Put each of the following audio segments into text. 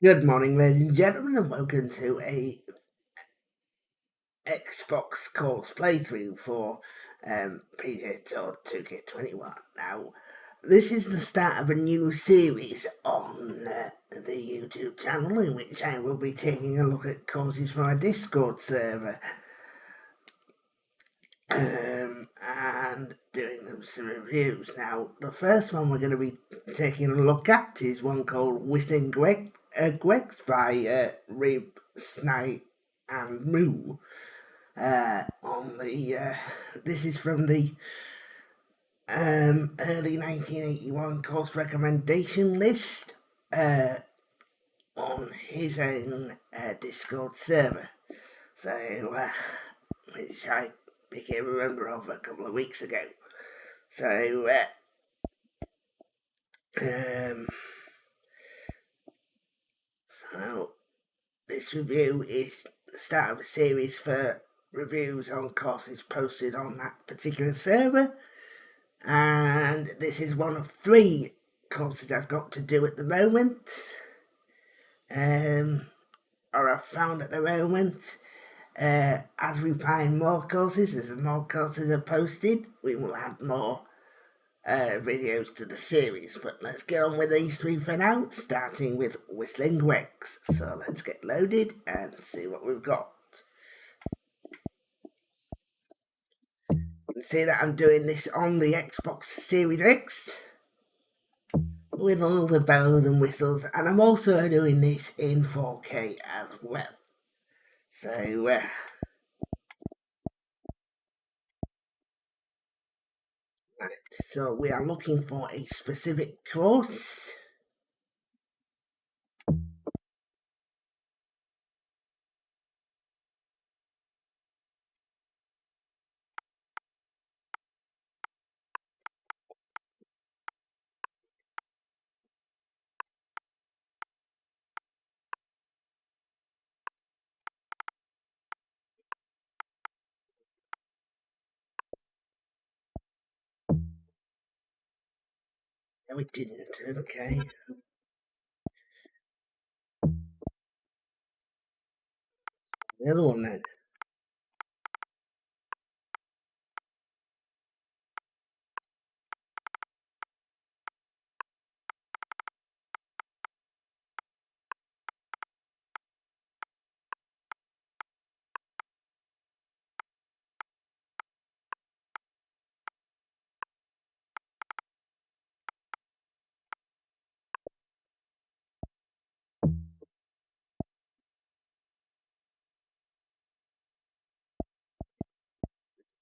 Good morning, ladies and gentlemen, and welcome to a Xbox course playthrough for PGA Tour 2K21. Now, this is the start of a new series on the YouTube channel in which I will be taking a look at courses from a Discord server and doing them some reviews. Now, the first one we're going to be taking a look at is one called GWEEGS by Rib, Snipe and Moo. This is from the early 1981 course recommendation list on his own Discord server. So, which I became a member of a couple of weeks ago. So, this review is the start of a series for reviews on courses posted on that particular server, and this is one of 3 courses I've got to do at the moment, or I've found at the moment. As we find more courses, as more courses are posted, we will add more videos to the series. But let's get on with these 3 for now, starting with Whistling GWEEGS. So let's get loaded and see what we've got. You can see that I'm doing this on the Xbox Series X with all the bells and whistles, and I'm also doing this in 4K as well. So so we are looking for a specific course. No, it didn't. Okay. The other one then.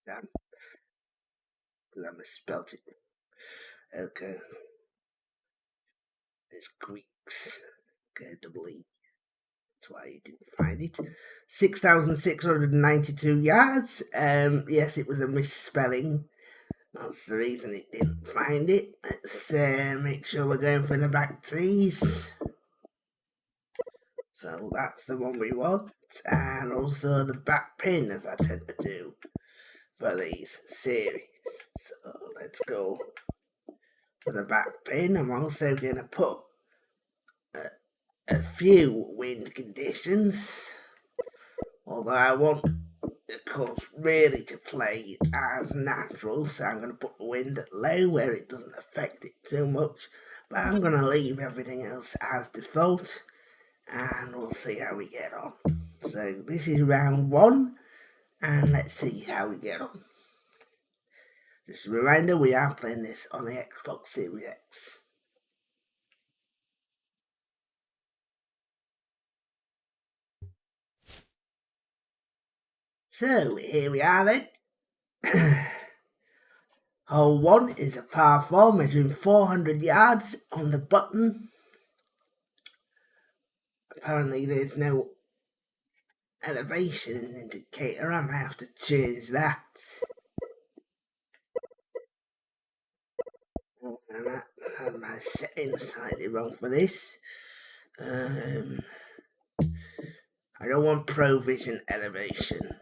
Damn, because I misspelt it. Okay. It's GWEEGS. Okay, double E. That's why you didn't find it. 6,692 yards. Yes, it was a misspelling. That's the reason it didn't find it. Let's make sure we're going for the back tees. So that's the one we want. And also the back pin, as I tend to do for these series. So let's go for the back pin. I'm also going to put a few wind conditions, although I want the course really to play as natural, so I'm going to put the wind at low where it doesn't affect it too much, but I'm going to leave everything else as default, and we'll see how we get on. So this is round 1, and let's see how we get on. Just a reminder, we are playing this on the Xbox Series X. So here we are then. Hole 1 is a par 4 measuring 400 yards on the button. Apparently there's no elevation indicator. I might have to change that. I have my settings slightly wrong for this. I don't want Pro Vision elevation.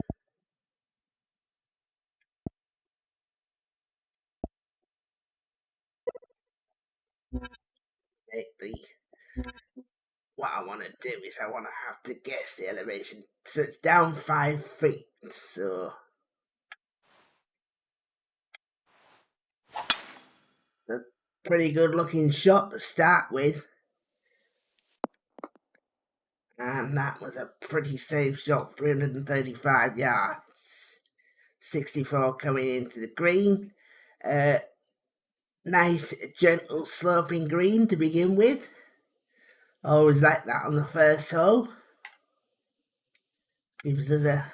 Make the what I want to do is I want to have to guess the elevation. So it's down 5 feet. So a pretty good looking shot to start with. And that was a pretty safe shot, 335 yards. 64 coming into the green. Nice, gentle, sloping green to begin with. Always like that on the first hole. Gives us a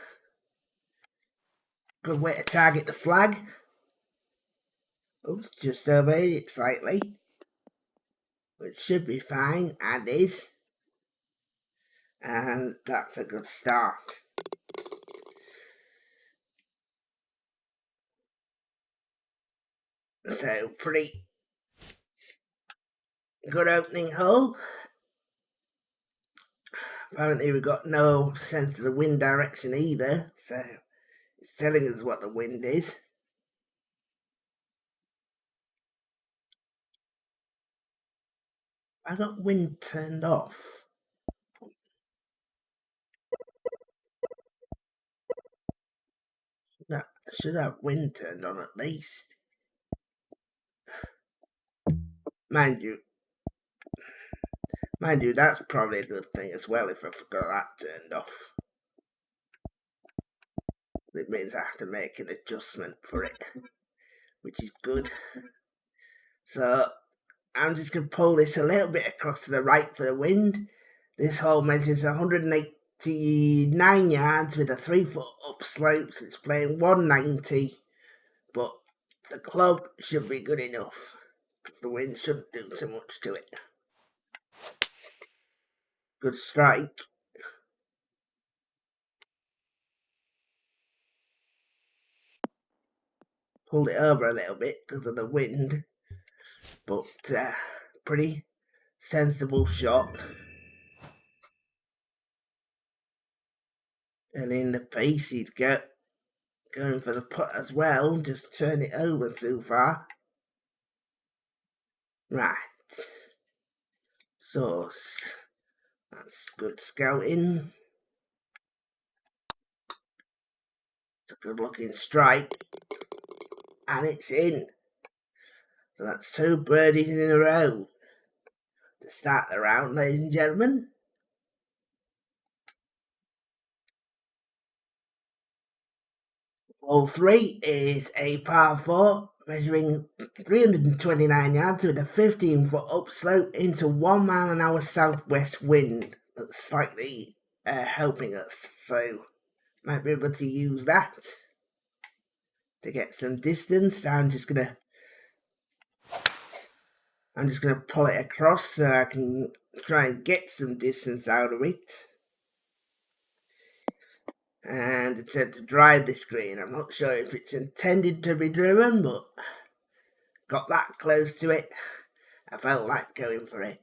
good way to target the flag. Oops, just overhit it slightly. Which should be fine, and is. And that's a good start. So, pretty good opening hole. Apparently we've got no sense of the wind direction either, so it's telling us what the wind is. I got wind turned off. No, I should have wind turned on at least. Mind you, that's probably a good thing as well if I forgot that turned off. It means I have to make an adjustment for it, which is good. So I'm just going to pull this a little bit across to the right for the wind. This hole measures 189 yards with a 3-foot upslope, so it's playing 190, but the club should be good enough because the wind shouldn't do too much to it. Good strike. Pulled it over a little bit because of the wind, but pretty sensible shot. And in the face, he's going for the putt as well, just turn it over too far. Right. So that's good scouting. It's a good looking strike. And it's in. So that's 2 birdies in a row to start the round, ladies and gentlemen. Hole 3 is a par 4 measuring 329 yards with a 15-foot upslope into 1 mile an hour southwest wind that's slightly helping us, so might be able to use that to get some distance. I'm just gonna pull it across so I can try and get some distance out of it and attempt to drive this green. I'm not sure if it's intended to be driven, but got that close to it, I felt like going for it.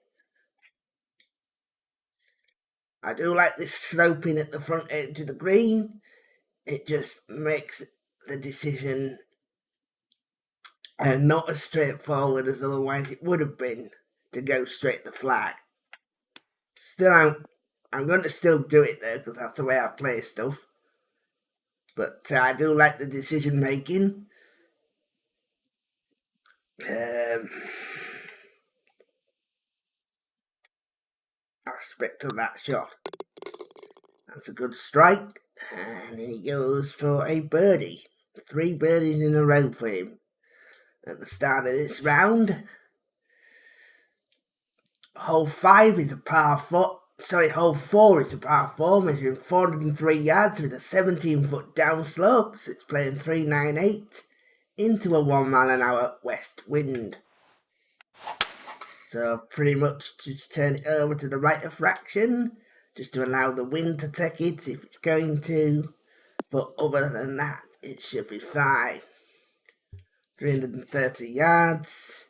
I do like this sloping at the front edge of the green. It just makes the decision not as straightforward as otherwise it would have been to go straight to the flag. Still, I'm going to still do it though because that's the way I play stuff. But I do like the decision making. Aspect of that shot. That's a good strike, and he goes for a birdie. 3 birdies in a row for him at the start of this round. Hole 5 is a par 4. Hole 4 is a par 4, measuring 403 yards with a 17-foot downslope, so it's playing 398 into a 1 mile an hour west wind. So pretty much just turn it over to the right a fraction, just to allow the wind to take it if it's going to. But other than that, it should be fine. 330 yards.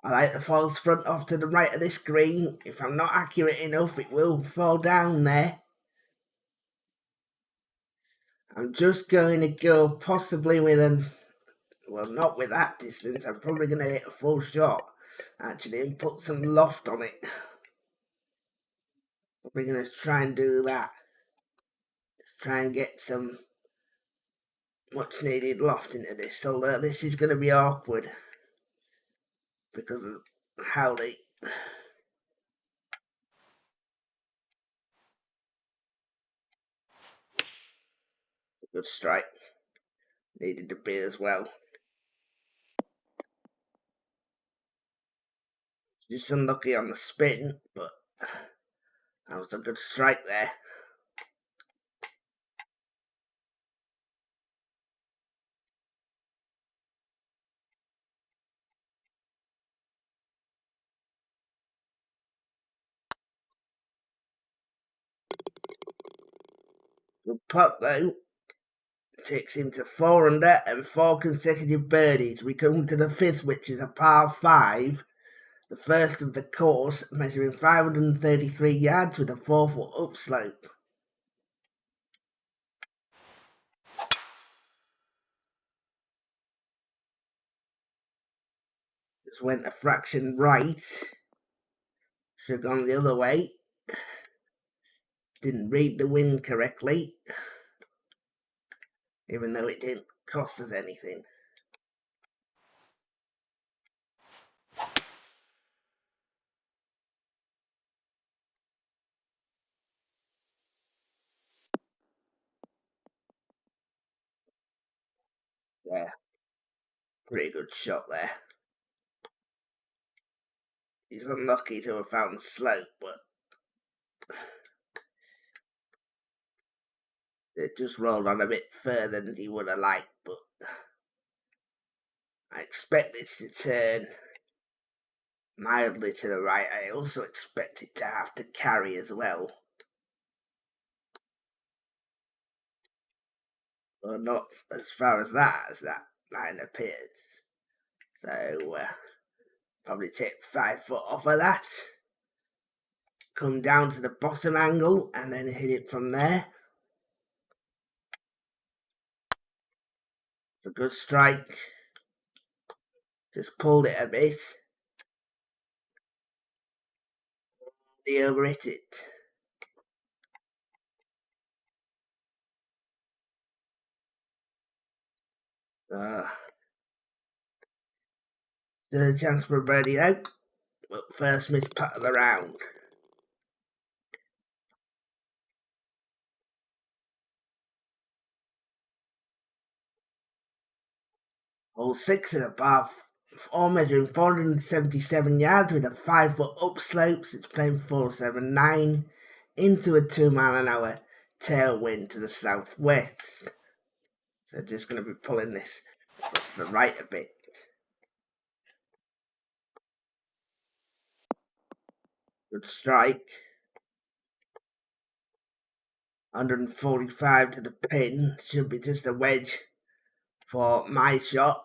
I like the false front off to the right of this green. If I'm not accurate enough, it will fall down there. I'm just going to go possibly with well, not with that distance. I'm probably going to hit a full shot. actually, and put some loft on it. We're going to try and do that. Just try and get some much needed loft into this, although this is going to be awkward because of how they... Good strike. Needed to be as well. Just unlucky on the spin, but that was a good strike there. Good putt though. Takes him to 4 under and 4 consecutive birdies. We come to the 5th, which is a par 5. The first of the course, measuring 533 yards with a 4-foot upslope. Just went a fraction right. Should have gone the other way. Didn't read the wind correctly, even though it didn't cost us anything. Yeah, pretty good shot there. He's unlucky to have found the slope, but it just rolled on a bit further than he would have liked, but I expect this to turn mildly to the right. I also expect it to have to carry as well. Well, not as far as that line appears. So, probably take 5 foot off of that. Come down to the bottom angle and then hit it from there. It's a good strike. Just pulled it a bit. He overhit it. Still a chance for a birdie out, but first miss putt of the round. Hole 6 is a par 4, measuring 477 yards with a 5-foot upslope. So it's playing 479 into a 2-mile-an-hour tailwind to the southwest. So just going to be pulling this to the right a bit. Good strike. 145 to the pin. Should be just a wedge for my shot.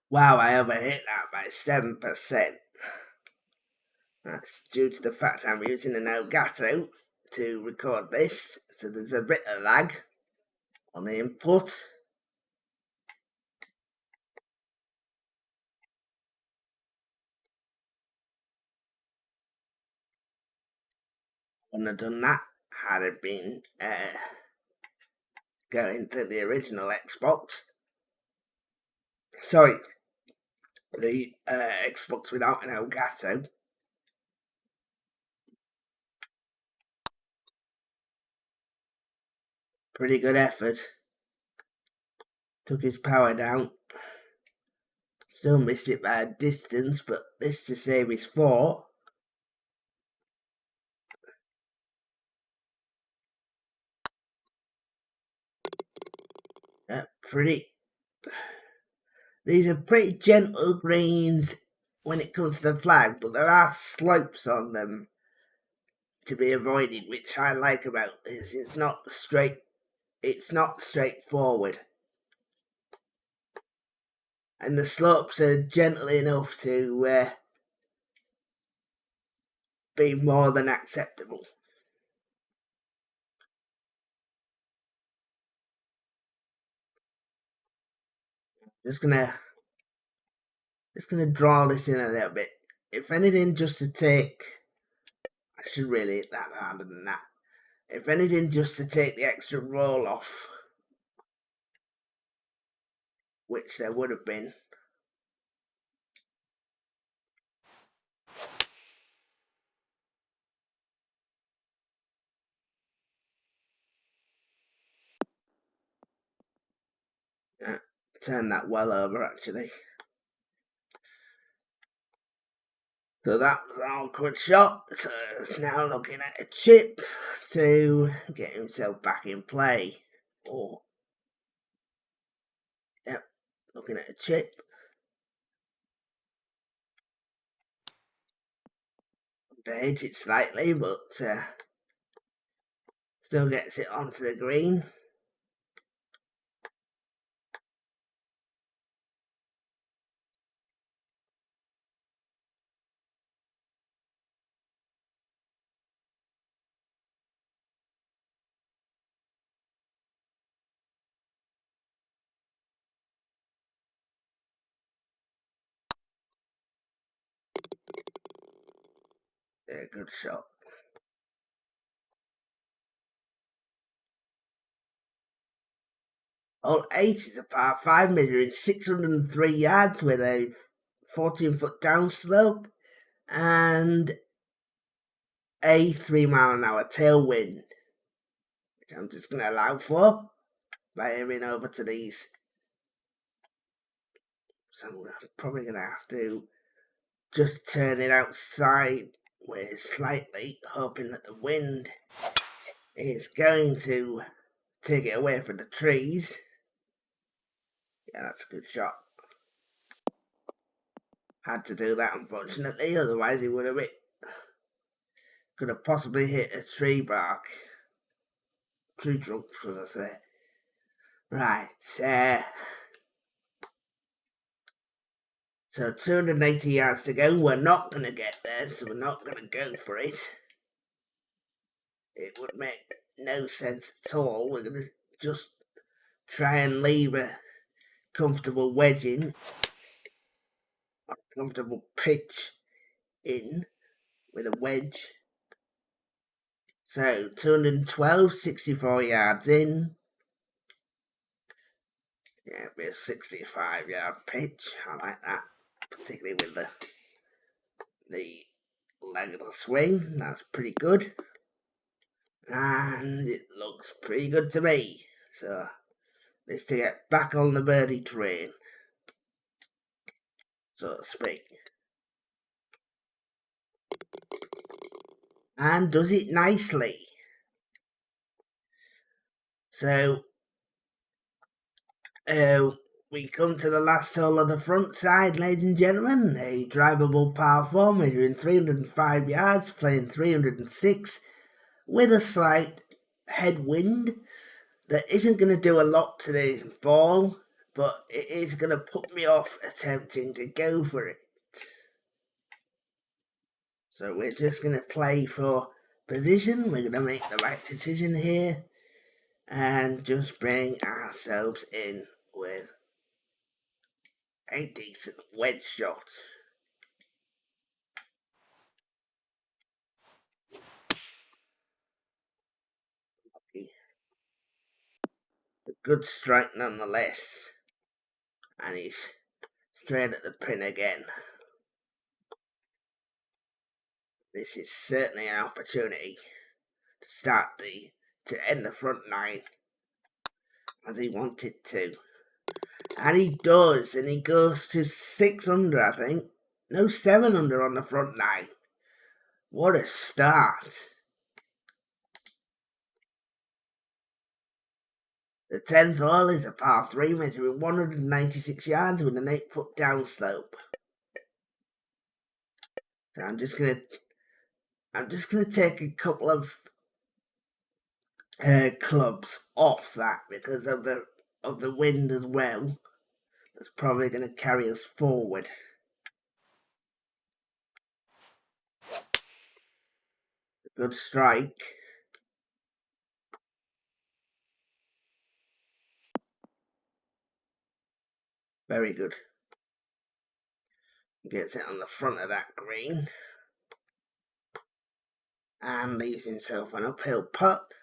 Wow, I overhit that by 7%. That's due to the fact I'm using an Elgato to record this, so there's a bit of lag on the input. Wouldn't have done that had it been going to the original Xbox. Sorry, the Xbox without an Elgato. Pretty good effort. Took his power down. Still missed it by a distance, but this to save his 4. These are pretty gentle greens when it comes to the flag, but there are slopes on them to be avoided, which I like about this. It's not straightforward. And the slopes are gentle enough to be more than acceptable. Just gonna Just going to draw this in a little bit. If anything, just to take... I should really hit that harder than that. If anything, just to take the extra roll off, which there would have been. Turn that well over, actually. So that was an awkward shot. So it's now looking at a chip to get himself back in play. Or, yep, looking at a chip. Updates it slightly, but still gets it onto the green. Yeah, good shot. Hole 8 is a par 5 measuring 603 yards with a 14-foot downslope and a 3-mile-an-hour tailwind, which I'm just going to allow for by aiming over to these. So I'm probably going to have to just turn it outside slightly, hoping that the wind is going to take it away from the trees. Yeah, that's a good shot. Had to do that, unfortunately, otherwise he would have could have possibly hit a tree bark. Tree trunk, should I say. Right, so 280 yards to go. We're not going to get there, so we're not going to go for it. It would make no sense at all. We're going to just try and leave a comfortable wedge in, or a comfortable pitch in with a wedge. So 212, 64 yards in. Yeah, it'd be a 65-yard pitch. I like that, particularly with the leg of the swing. That's pretty good. And it looks pretty good to me. So this to get back on the birdie train, so to speak. And does it nicely. So we come to the last hole of the front side, ladies and gentlemen. A drivable par 4 measuring 305 yards, playing 306 with a slight headwind that isn't going to do a lot to the ball, but it is going to put me off attempting to go for it. So we're just going to play for position. We're going to make the right decision here and just bring ourselves in with a decent wedge shot. A good strike nonetheless. And he's straight at the pin again. This is certainly an opportunity to end the front nine as he wanted to. And he does, and he goes to 6 under, I think. No, 7 under on the front nine. What a start. The 10th hole is a par 3 measuring 196 yards with an 8-foot downslope. So I'm just gonna take a couple of clubs off that because of the wind as well. That's probably going to carry us forward. Good strike. Very good. Gets it on the front of that green. And leaves himself an uphill putt,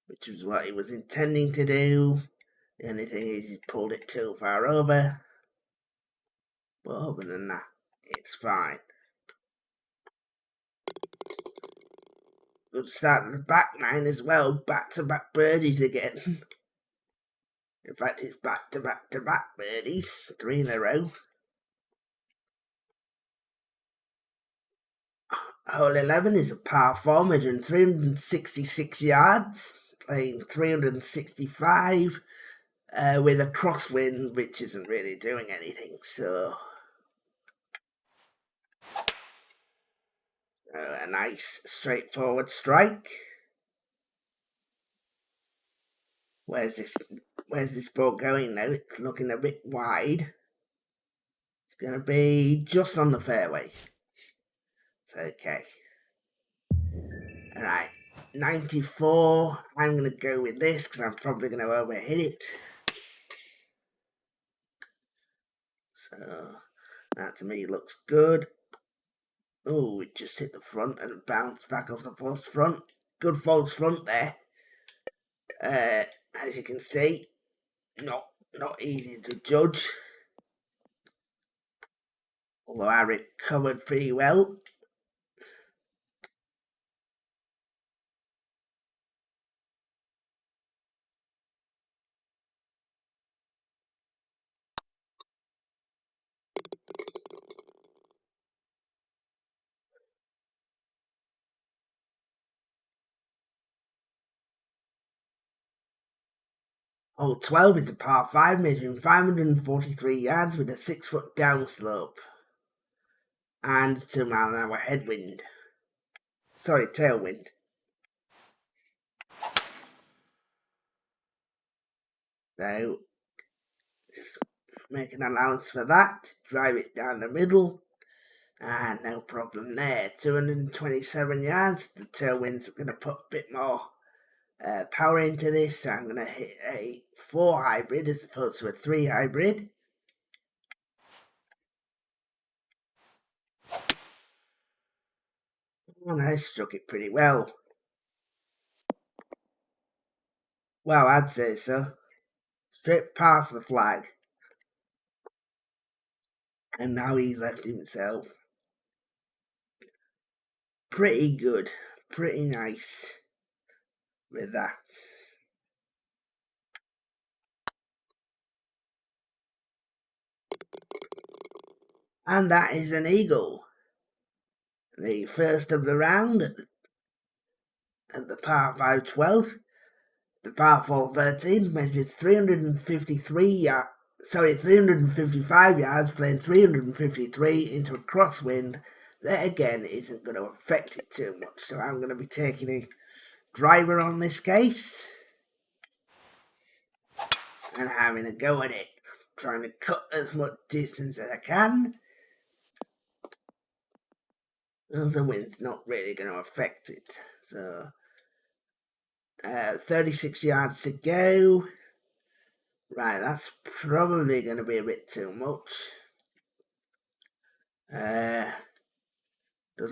which is what he was intending to do. The only thing is he pulled it too far over. But other than that, it's fine. Good start to the back nine as well. Back-to-back birdies again. In fact, it's back-to-back-to-back birdies. 3 in a row. Hole 11 is a par 4 measuring 366 yards. Playing 365 with a crosswind, which isn't really doing anything. So a nice straightforward strike. Where's this ball going now? It's looking a bit wide. It's going to be just on the fairway. It's okay. Alright, 94. I'm going to go with this because I'm probably going to overhit it. So that to me looks good. Oh, it just hit the front and bounced back off the false front. Good false front there. As you can see, not easy to judge. Although I recovered pretty well. Hole 12 is a par 5 measuring 543 yards with a 6-foot downslope and 2 mile an hour headwind. Sorry, tailwind. So, just make an allowance for that, drive it down the middle, and no problem there. 227 yards, the tailwind's going to put a bit more power into this, so I'm going to hit a 4 hybrid as opposed to a 3 hybrid. And I struck it pretty well. Well, I'd say so. Straight past the flag. And now he's left himself. Pretty good. Pretty nice with that. And that is an eagle. The first of the round at the par 5 12th. The par 4 13th measures 355 yards, playing 353 into a crosswind. That again isn't going to affect it too much, so I'm going to be taking a driver on this case and having a go at it, trying to cut as much distance as I can. The wind's not really going to affect it, so 36 yards to go. Right, that's probably going to be a bit too much. Does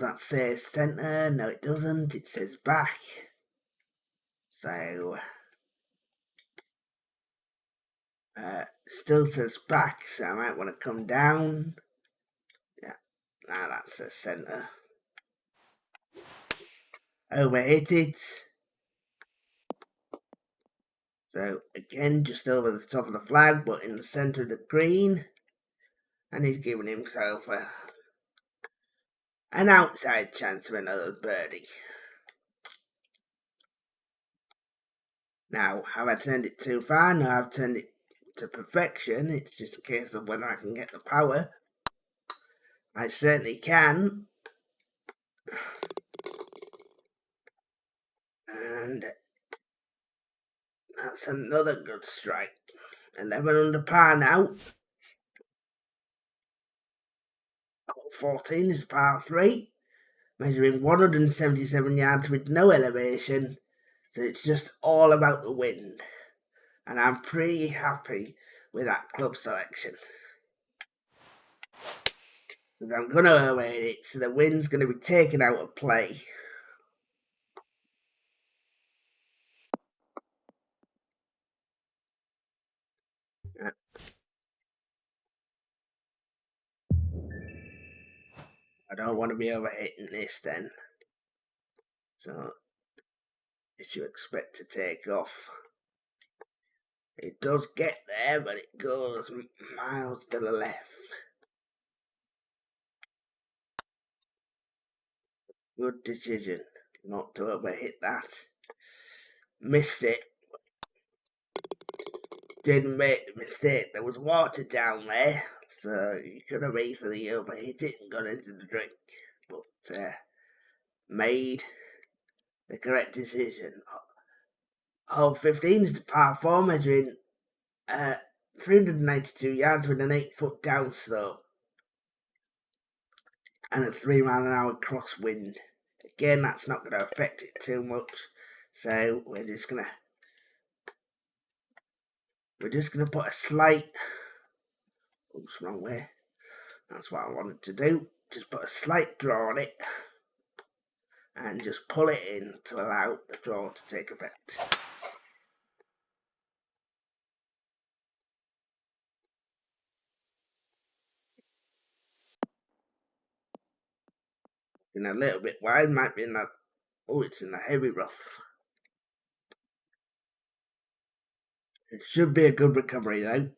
that say centre? No, it doesn't. It says back. So, still says back, so I might want to come down. Yeah, now that says centre. Overhit it. So, again, just over the top of the flag, but in the centre of the green. And he's giving himself an outside chance of another birdie. Now, have I turned it too far? No, I've turned it to perfection. It's just a case of whether I can get the power. I certainly can. And that's another good strike. 11 under par now. 14 is par 3, measuring 177 yards with no elevation. So it's just all about the wind. And I'm pretty happy with that club selection. Because I'm going to overhit it, so the wind's going to be taken out of play. I don't want to be overhitting this then. So it should expect to take off. It does get there, but it goes miles to the left. Good decision not to overhit that. Missed it. Didn't make the mistake. There was water down there, so you could have easily overhit it and gone into the drink. But made the correct decision. Hole 15 is the par 4, measuring 392 yards with an 8-foot downslope and a 3-mile-an-hour crosswind. Again, that's not going to affect it too much, so we're just gonna put a slight. Oops, wrong way. That's what I wanted to do. Just put a slight draw on it and just pull it in to allow the draw to take effect. In a little bit wide, might be in that. Oh, it's in the heavy rough. It should be a good recovery though.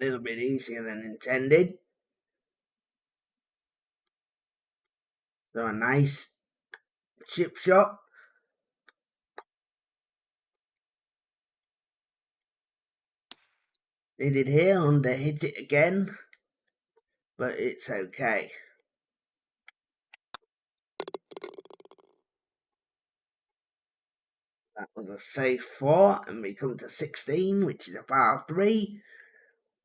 A little bit easier than intended. So a nice chip shot. Did it here, under hit it again, but it's okay. That was a safe 4, and we come to 16, which is a par 3,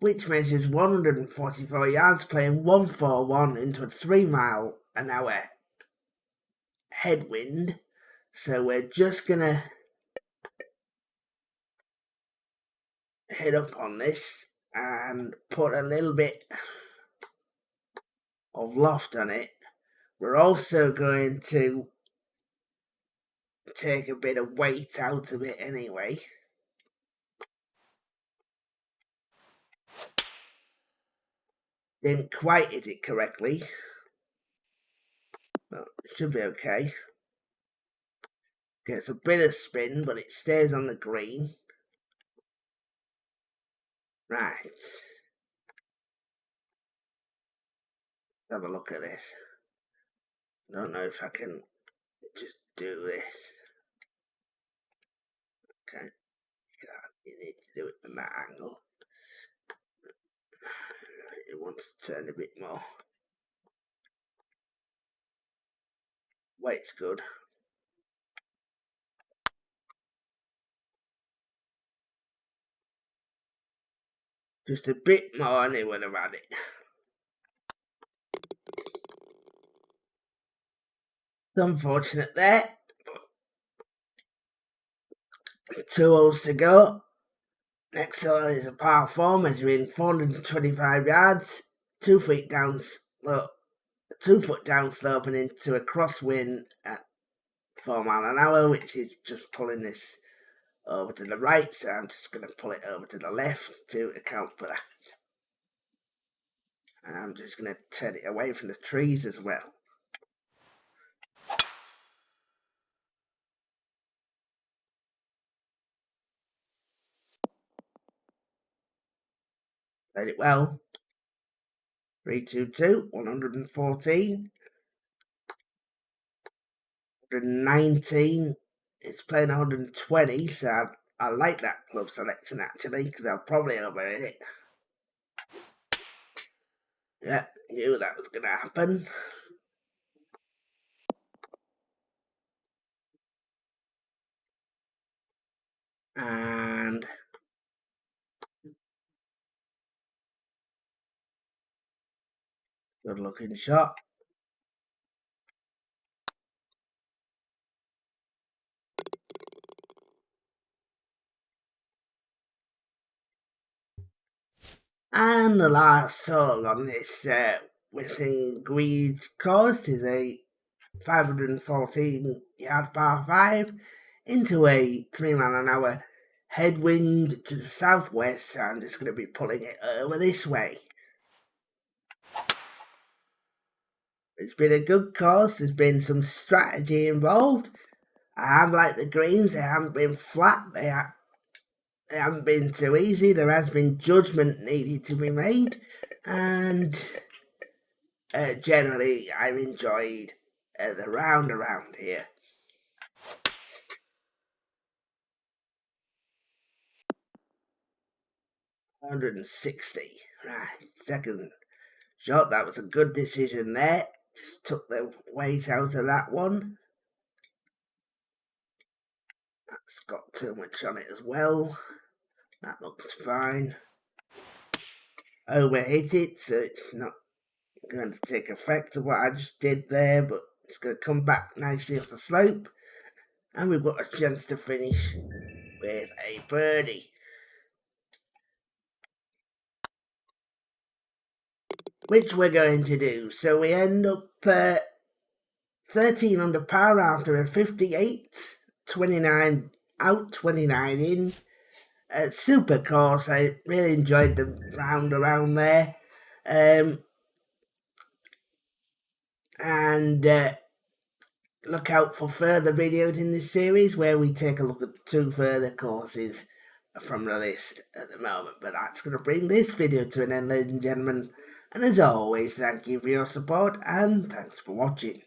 which measures 144 yards, playing 141 into a 3-mile-an-hour headwind. So we're just gonna hit up on this and put a little bit of loft on it. We're also going to take a bit of weight out of it anyway. Didn't quite hit it correctly, but it should be okay. Gets a bit of spin, but it stays on the green. Right. Let's have a look at this. I don't know if I can just do this. Okay. You need to do it from that angle. It wants to turn a bit more. Weight's good. Just a bit more and it would have had it. It's unfortunate there. 2 holes to go. Next hole is a par 4 measuring 425 yards, 2 feet down slope, 2 foot down slope and into a crosswind at 4 mile an hour, which is just pulling this over to the right, so I'm just going to pull it over to the left to account for that. And I'm just going to turn it away from the trees as well. Played it well. 322, 114, 119. It's playing 120, so I like that club selection actually, because I'll probably overhit it. Yeah, knew that was going to happen. And good looking shot. And the last hole on this Whistling GWEEGS course is a 514 yard par 5 into a 3 mile an hour headwind to the southwest, so I'm just going to be pulling it over this way. It's been a good course, there's been some strategy involved. I have liked the greens, they haven't been flat, they haven't been too easy, there has been judgment needed to be made, and generally I've enjoyed the round around here. $160. Right, second shot, that was a good decision there. Just took the weight out of that one. That's got too much on it as well. That looks fine. Overhit it, so it's not going to take effect of what I just did there, but it's going to come back nicely off the slope. And we've got a chance to finish with a birdie, which we're going to do. So we end up 13 under par after a 58, 29 out, 29 in. Super course. I really enjoyed the round around there. And look out for further videos in this series where we take a look at 2 further courses from the list at the moment. But that's going to bring this video to an end, ladies and gentlemen. And as always, thank you for your support and thanks for watching.